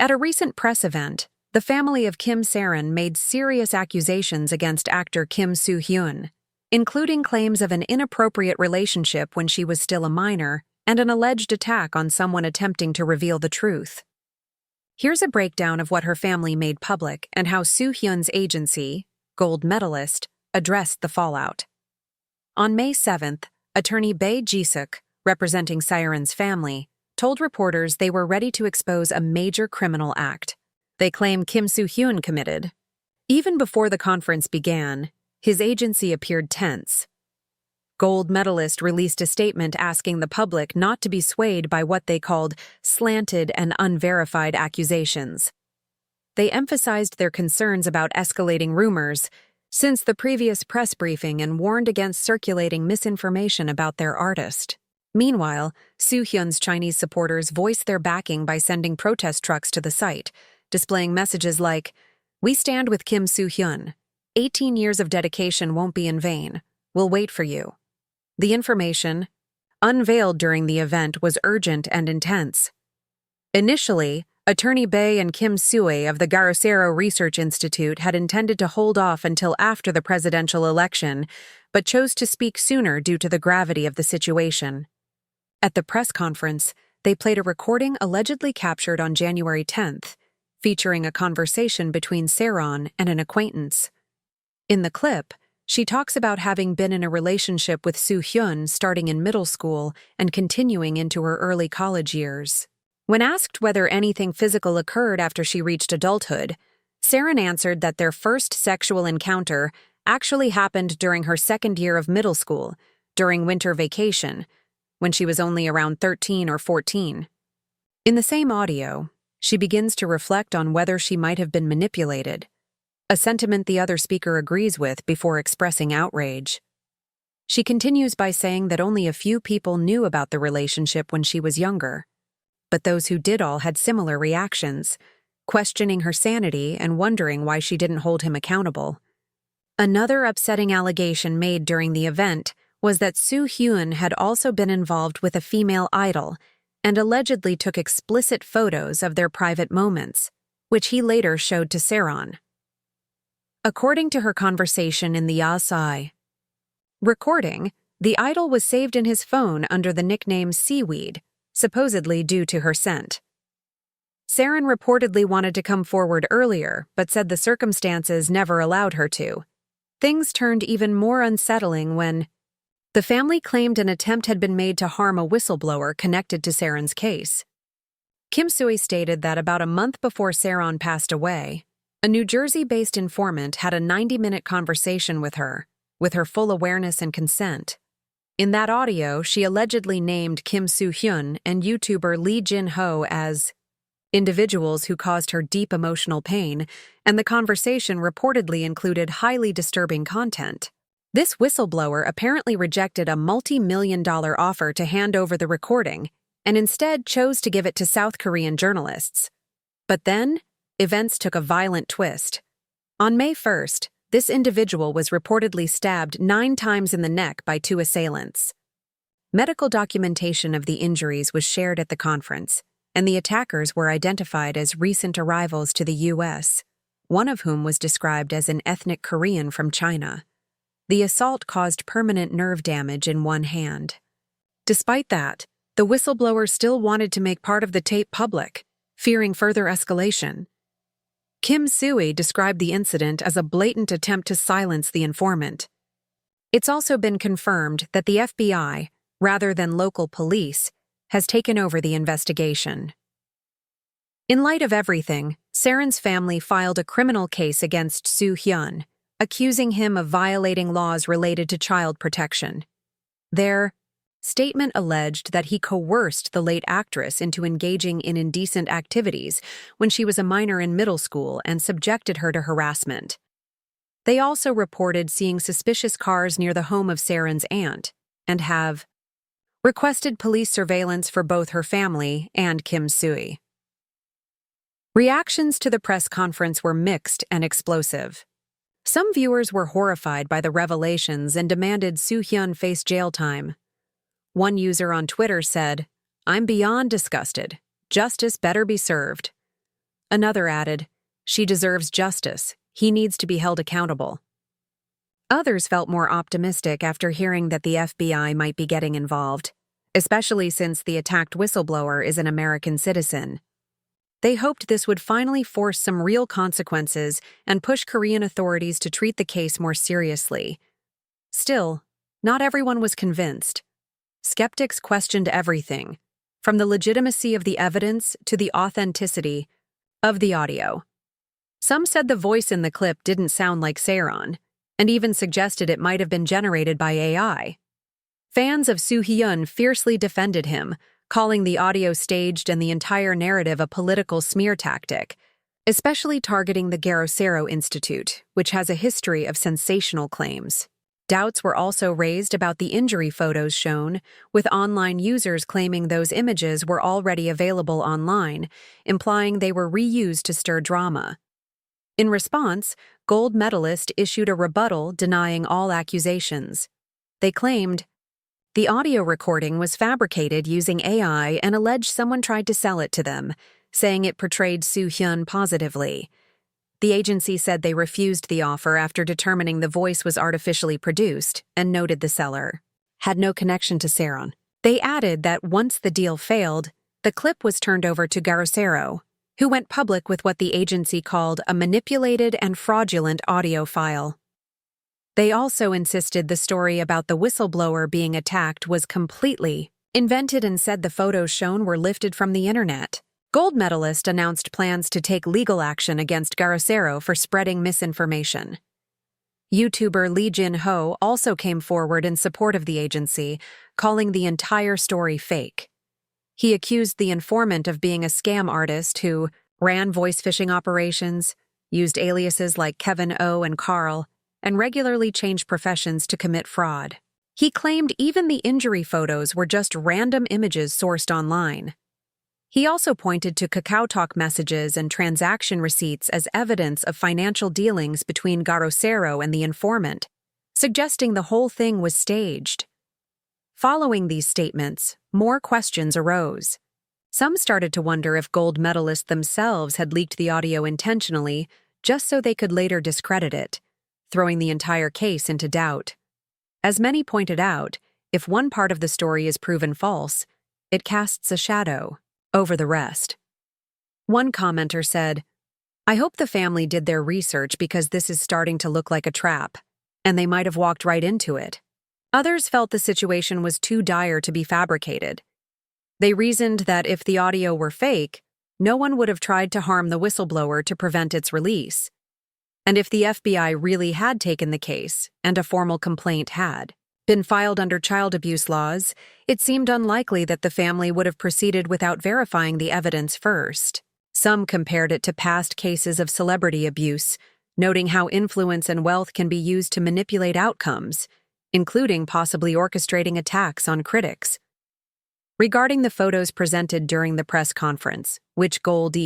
At a recent press event, the family of Kim Saeron made serious accusations against actor Kim Soohyun, including claims of an inappropriate relationship when she was still a minor and an alleged attack on someone attempting to reveal the truth. Here's a breakdown of what her family made public and how Soohyun's agency, gold medalist, addressed the fallout. On May 7th, attorney Bae Ji-suk, representing Saeron's family, told reporters they were ready to expose a major criminal act they claim Kim Soohyun committed. Even before the conference began, his agency appeared tense. Gold medalist released a statement asking the public not to be swayed by what they called slanted and unverified accusations. They emphasized their concerns about escalating rumors since the previous press briefing and warned against circulating misinformation about their artist. Meanwhile, Soohyun's Chinese supporters voiced their backing by sending protest trucks to the site, displaying messages like, "We stand with Kim Soohyun. 18 years of dedication won't be in vain. We'll wait for you." The information, unveiled during the event, was urgent and intense. Initially, attorney Bae and Kim Soohyun of the Garosero Research Institute had intended to hold off until after the presidential election, but chose to speak sooner due to the gravity of the situation. At the press conference, they played a recording allegedly captured on January 10th, featuring a conversation between Saeron and an acquaintance. In the clip, she talks about having been in a relationship with Soohyun starting in middle school and continuing into her early college years. When asked whether anything physical occurred after she reached adulthood, Saeron answered that their first sexual encounter actually happened during her second year of middle school, during winter vacation, when she was only around 13 or 14. In the same audio, she begins to reflect on whether she might have been manipulated, a sentiment the other speaker agrees with before expressing outrage. She continues by saying that only a few people knew about the relationship when she was younger, but those who did all had similar reactions, questioning her sanity and wondering why she didn't hold him accountable. Another upsetting allegation made during the event was that Soohyun had also been involved with a female idol and allegedly took explicit photos of their private moments, which he later showed to Saeron. According to her conversation in the Yasai recording, the idol was saved in his phone under the nickname Seaweed, supposedly due to her scent. Saeron reportedly wanted to come forward earlier, but said the circumstances never allowed her to. Things turned even more unsettling when the family claimed an attempt had been made to harm a whistleblower connected to Saeron's case. Kim Soohyun stated that about a month before Saeron passed away, a New Jersey-based informant had a 90-minute conversation with her full awareness and consent. In that audio, she allegedly named Kim Soohyun and YouTuber Lee Jin-ho as individuals who caused her deep emotional pain, and the conversation reportedly included highly disturbing content. This whistleblower apparently rejected a multi-million-dollar offer to hand over the recording and instead chose to give it to South Korean journalists. But then, events took a violent twist. On May 1st, this individual was reportedly stabbed 9 times in the neck by 2 assailants. Medical documentation of the injuries was shared at the conference, and the attackers were identified as recent arrivals to the U.S., one of whom was described as an ethnic Korean from China. The assault caused permanent nerve damage in one hand. Despite that, the whistleblower still wanted to make part of the tape public, fearing further escalation. Kim Soohyun described the incident as a blatant attempt to silence the informant. It's also been confirmed that the FBI, rather than local police, has taken over the investigation. In light of everything, Saeron's family filed a criminal case against Soohyun, accusing him of violating laws related to child protection. Their statement alleged that he coerced the late actress into engaging in indecent activities when she was a minor in middle school and subjected her to harassment. They also reported seeing suspicious cars near the home of Saeron's aunt and have requested police surveillance for both her family and Kim Soohyun. Reactions to the press conference were mixed and explosive. Some viewers were horrified by the revelations and demanded Soohyun face jail time. One user on Twitter said, "I'm beyond disgusted. Justice better be served." Another added, "She deserves justice. He needs to be held accountable." Others felt more optimistic after hearing that the FBI might be getting involved, especially since the attacked whistleblower is an American citizen. They hoped this would finally force some real consequences and push Korean authorities to treat the case more seriously. Still, not everyone was convinced. Skeptics questioned everything, from the legitimacy of the evidence to the authenticity of the audio. Some said the voice in the clip didn't sound like Saeron, and even suggested it might have been generated by AI. Fans of Soohyun fiercely defended him, calling the audio staged and the entire narrative a political smear tactic, especially targeting the Garosero Institute, which has a history of sensational claims. Doubts were also raised about the injury photos shown, with online users claiming those images were already available online, implying they were reused to stir drama. In response, gold medalist issued a rebuttal denying all accusations. They claimed, "The audio recording was fabricated using AI and alleged someone tried to sell it to them, saying it portrayed Soohyun positively." The agency said they refused the offer after determining the voice was artificially produced and noted the seller had no connection to Saeron. They added that once the deal failed, the clip was turned over to Garosero, who went public with what the agency called a manipulated and fraudulent audio file. They also insisted the story about the whistleblower being attacked was completely invented and said the photos shown were lifted from the internet. Gold medalist announced plans to take legal action against Garosero for spreading misinformation. YouTuber Lee Jin-ho also came forward in support of the agency, calling the entire story fake. He accused the informant of being a scam artist who ran voice phishing operations, used aliases like Kevin O and Carl, and regularly changed professions to commit fraud. He claimed even the injury photos were just random images sourced online. He also pointed to KakaoTalk messages and transaction receipts as evidence of financial dealings between Garosero and the informant, suggesting the whole thing was staged. Following these statements, more questions arose. Some started to wonder if gold medalists themselves had leaked the audio intentionally, just so they could later discredit it, throwing the entire case into doubt. As many pointed out, if one part of the story is proven false, it casts a shadow over the rest. One commenter said, "I hope the family did their research because this is starting to look like a trap, and they might have walked right into it." Others felt the situation was too dire to be fabricated. They reasoned that if the audio were fake, no one would have tried to harm the whistleblower to prevent its release. And if the FBI really had taken the case, and a formal complaint had been filed under child abuse laws, it seemed unlikely that the family would have proceeded without verifying the evidence first. Some compared it to past cases of celebrity abuse, noting how influence and wealth can be used to manipulate outcomes, including possibly orchestrating attacks on critics. Regarding the photos presented during the press conference, which gold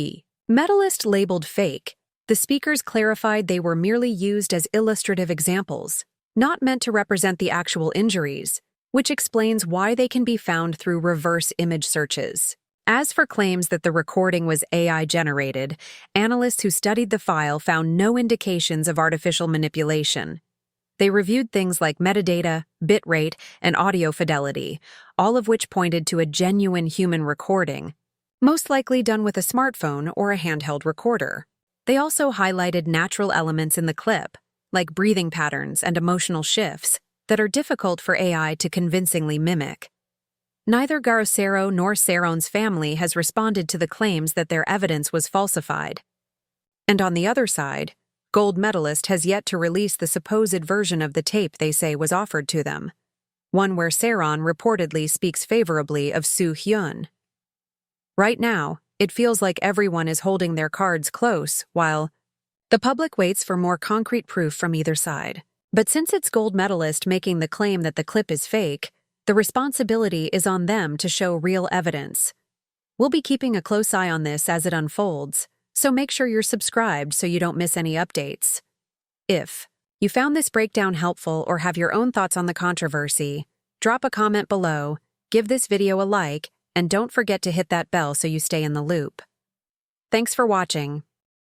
medalist labeled fake, the speakers clarified they were merely used as illustrative examples, not meant to represent the actual injuries, which explains why they can be found through reverse image searches. As for claims that the recording was AI-generated, analysts who studied the file found no indications of artificial manipulation. They reviewed things like metadata, bitrate, and audio fidelity, all of which pointed to a genuine human recording, most likely done with a smartphone or a handheld recorder. They also highlighted natural elements in the clip, like breathing patterns and emotional shifts, that are difficult for AI to convincingly mimic. Neither Garosero nor Saeron's family has responded to the claims that their evidence was falsified. And on the other side, gold medalist has yet to release the supposed version of the tape they say was offered to them, one where Saeron reportedly speaks favorably of Soohyun. Right now, it feels like everyone is holding their cards close while the public waits for more concrete proof from either side. But since it's gold medalist making the claim that the clip is fake, the responsibility is on them to show real evidence. We'll be keeping a close eye on this as it unfolds, so make sure you're subscribed so you don't miss any updates. If you found this breakdown helpful or have your own thoughts on the controversy, drop a comment below, give this video a like, and don't forget to hit that bell so you stay in the loop. Thanks for watching.